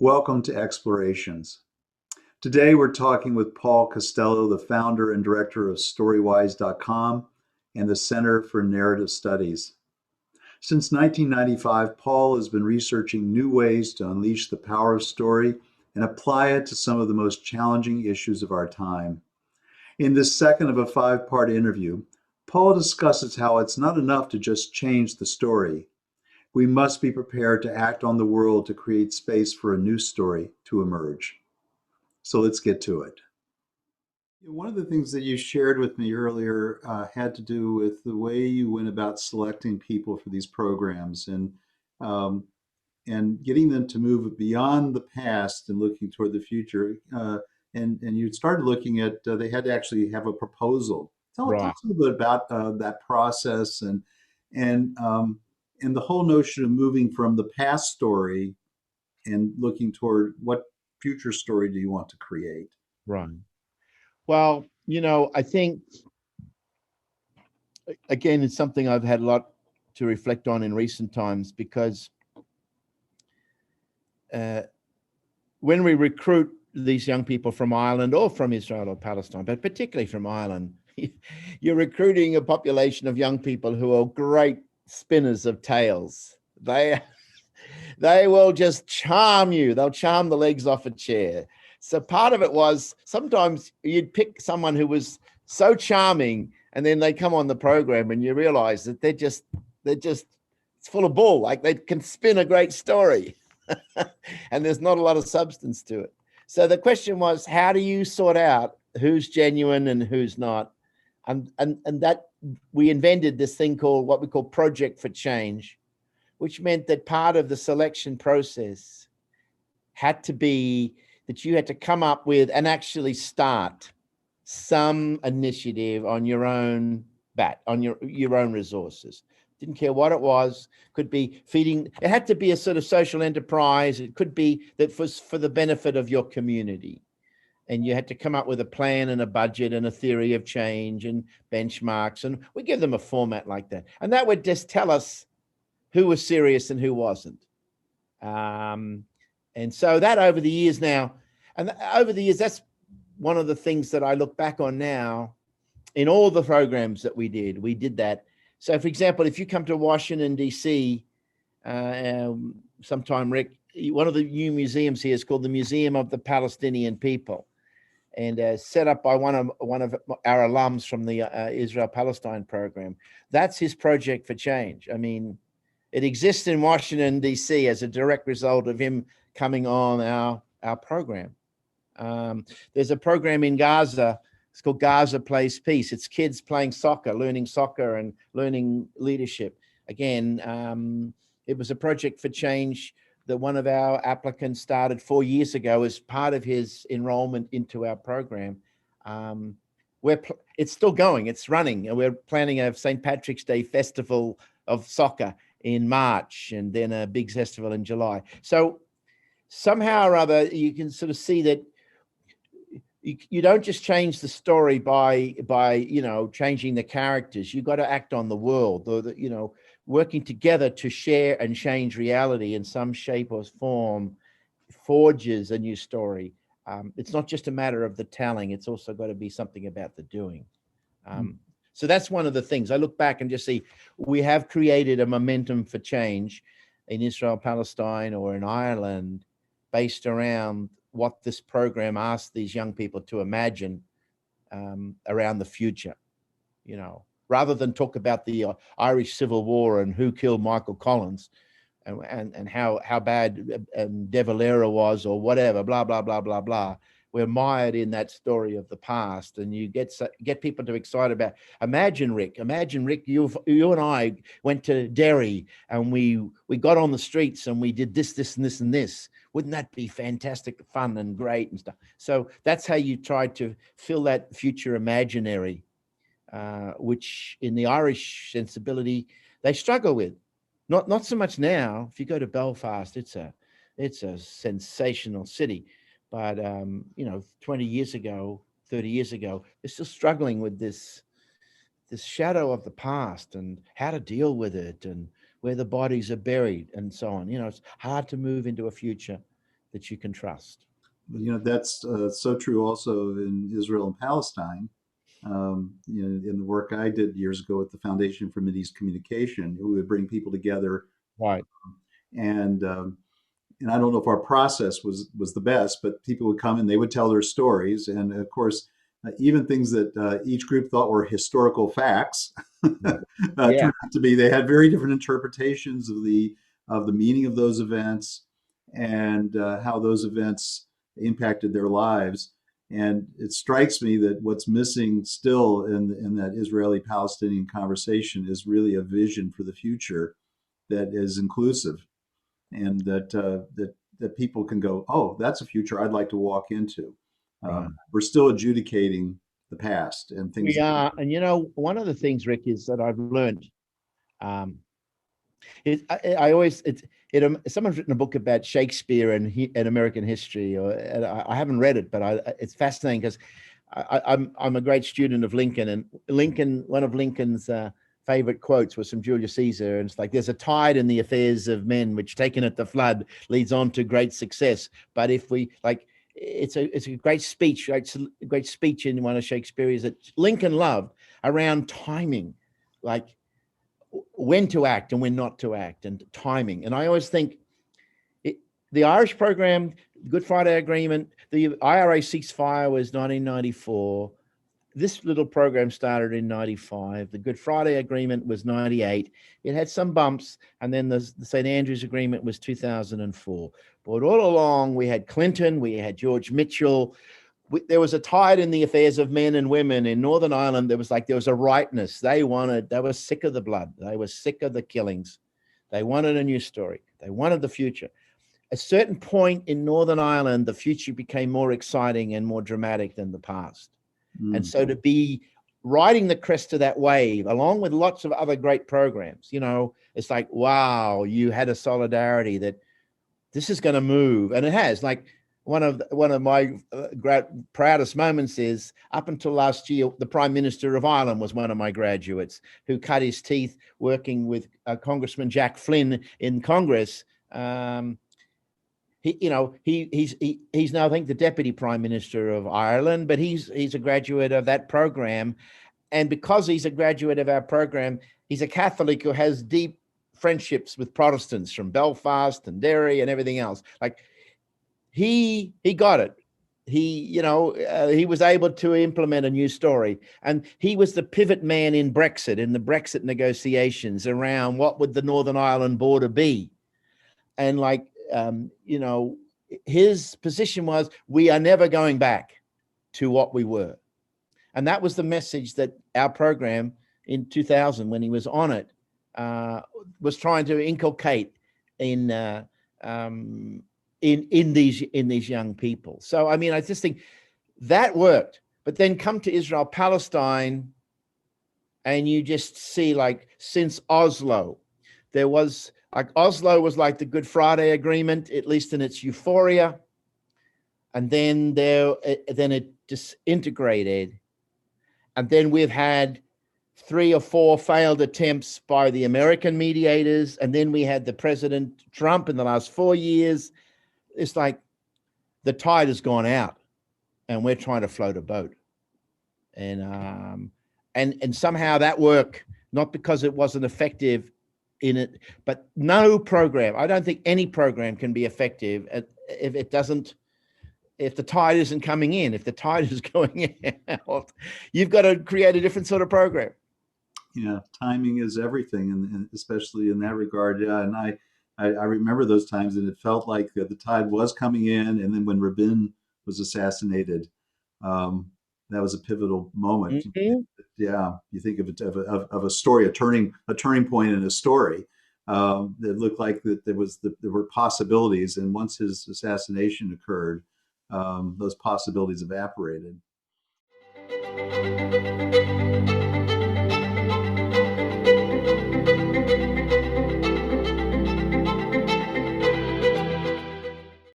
Welcome to Explorations. Today we're talking with Paul Costello, the founder and director of Storywise.com and the Center for Narrative Studies. Since 1995, Paul has been researching new ways to unleash the power of story and apply it to some of the most challenging issues of our time. In this second of a five-part interview, Paul discusses how it's not enough to just change the story. We must be prepared to act on the world to create space for a new story to emerge. So let's get to it. One of the things that you shared with me earlier had to do with the way you went about selecting people for these programs um, and getting them to move beyond the past and looking toward the future. And you started looking at they had to actually have a proposal. Tell Right. us a little bit about that process and and the whole notion of moving from the past story and looking toward what future story do you want to create? Right. Well, I think, again, it's something I've had a lot to reflect on in recent times because when we recruit these young people from Ireland or from Israel or Palestine, but particularly from Ireland, you're recruiting a population of young people who are great spinners of tales. They will just charm you. They'll charm the legs off a chair. So part of it was sometimes you'd pick someone who was so charming, and then they come on the program and you realize that they're just it's full of bull. Like they can spin a great story and there's not a lot of substance to it. So the question was, how do you sort out who's genuine and who's not? And that we invented this thing called what we call Project for Change, which meant that part of the selection process had to be that you had to come up with and actually start some initiative on your own on your own resources. Didn't care what it was. Could be feeding. It had to be a sort of social enterprise. It could be that was for the benefit of your community. And you had to come up with a plan and a budget and a theory of change and benchmarks. And we give them a format like that. And that would just tell us who was serious and who wasn't. And so that over the years now, that's one of the things that I look back on now in all the programs that we did that. So for example, if you come to Washington, DC, sometime, Rick, one of the new museums here is called the Museum of the Palestinian People, and set up by one of our alums from the Israel-Palestine program. That's his Project for Change. I mean, it exists in Washington, D.C. as a direct result of him coming on our program. There's a program in Gaza. It's called Gaza Plays Peace. It's kids playing soccer, learning soccer and learning leadership. Again, it was a Project for Change that one of our applicants started 4 years ago as part of his enrollment into our program. It's still going, it's running. And we're planning a St. Patrick's Day festival of soccer in March, and then a big festival in July. So somehow or other, you can sort of see that you don't just change the story by changing the characters. You've got to act on the world, or working together to share and change reality in some shape or form forges a new story. It's not just a matter of the telling, it's also got to be something about the doing. So that's one of the things I look back and just see we have created a momentum for change in Israel, Palestine, or in Ireland based around what this program asked these young people to imagine around the future, rather than talk about the Irish Civil War and who killed Michael Collins and how bad De Valera was or whatever, blah, blah, blah, blah, blah. We're mired in that story of the past, and you get people to excited about. Imagine, Rick, you and I went to Derry and we got on the streets and we did this, this, and this, and this. Wouldn't that be fantastic, fun and great and stuff? So that's how you try to fill that future imaginary, which in the Irish sensibility, they struggle with. Not so much now. If you go to Belfast, it's a sensational city. But 20 years ago, 30 years ago, they're still struggling with this shadow of the past and how to deal with it and where the bodies are buried and so on. It's hard to move into a future that you can trust. That's so true also in Israel and Palestine. In the work I did years ago at the Foundation for Mideast Communication, we would bring people together, Right. and I don't know if our process was the best, but people would come and they would tell their stories, and of course, even things that each group thought were historical facts Yeah. turned out to be. They had very different interpretations of the meaning of those events and how those events impacted their lives. And it strikes me that what's missing still in that Israeli-Palestinian conversation is really a vision for the future that is inclusive and that people can go, oh, that's a future I'd like to walk into. Right. We're still adjudicating the past and things. We are. And one of the things, Rick, is that I've learned. Um, I always someone's written a book about Shakespeare and American history, and I haven't read it, but it's fascinating because I'm a great student of Lincoln, and one of Lincoln's favorite quotes was from Julius Caesar, and it's like, "There's a tide in the affairs of men which, taken at the flood, leads on to great success. But if we like." It's a great speech, right? It's a great speech in one of Shakespeare's that Lincoln loved around timing, like when to act and when not to act and timing. And I always think the Irish program, Good Friday Agreement, the IRA ceasefire was 1994. This little program started in 95. The Good Friday Agreement was 98. It had some bumps. And then the St. Andrews Agreement was 2004. But all along, we had Clinton, we had George Mitchell. There was a tide in the affairs of men and women in Northern Ireland. There was a rightness. They were sick of the blood. They were sick of the killings. They wanted a new story. They wanted the future. At a certain point in Northern Ireland, the future became more exciting and more dramatic than the past. And so to be riding the crest of that wave, along with lots of other great programs, it's like, wow, you had a solidarity that this is going to move. And it has. Like, one of my proudest moments is, up until last year, the Prime Minister of Ireland was one of my graduates who cut his teeth working with Congressman Jack Flynn in Congress. He's now, I think, the Deputy Prime Minister of Ireland, but he's a graduate of that program. And because he's a graduate of our program, he's a Catholic who has deep friendships with Protestants from Belfast and Derry and everything else. Like, he got it. He was able to implement a new story, and he was the pivot man in the Brexit negotiations around what would the Northern Ireland border be. And his position was, we are never going back to what we were. And that was the message that our program in 2000, when he was on it, was trying to inculcate in these young people. So, I mean, I just think that worked. But then come to Israel, Palestine, and you just see, like, since Oslo, there was, like, Oslo was like the Good Friday Agreement, at least in its euphoria. And then it disintegrated. And then we've had 3 or 4 failed attempts by the American mediators. And then we had the President Trump in the last 4 years. It's like the tide has gone out and we're trying to float a boat. And somehow that worked, not because it wasn't effective in it, but no program. I don't think any program can be effective if the tide isn't coming in. If the tide is going out, you've got to create a different sort of program. Yeah, timing is everything, and especially in that regard. Yeah, and I remember those times, and it felt like the tide was coming in, and then when Rabin was assassinated, that was a pivotal moment. Mm-hmm. Yeah, you think of a story, a turning point in a story. That looked like that there were possibilities, and once his assassination occurred, those possibilities evaporated.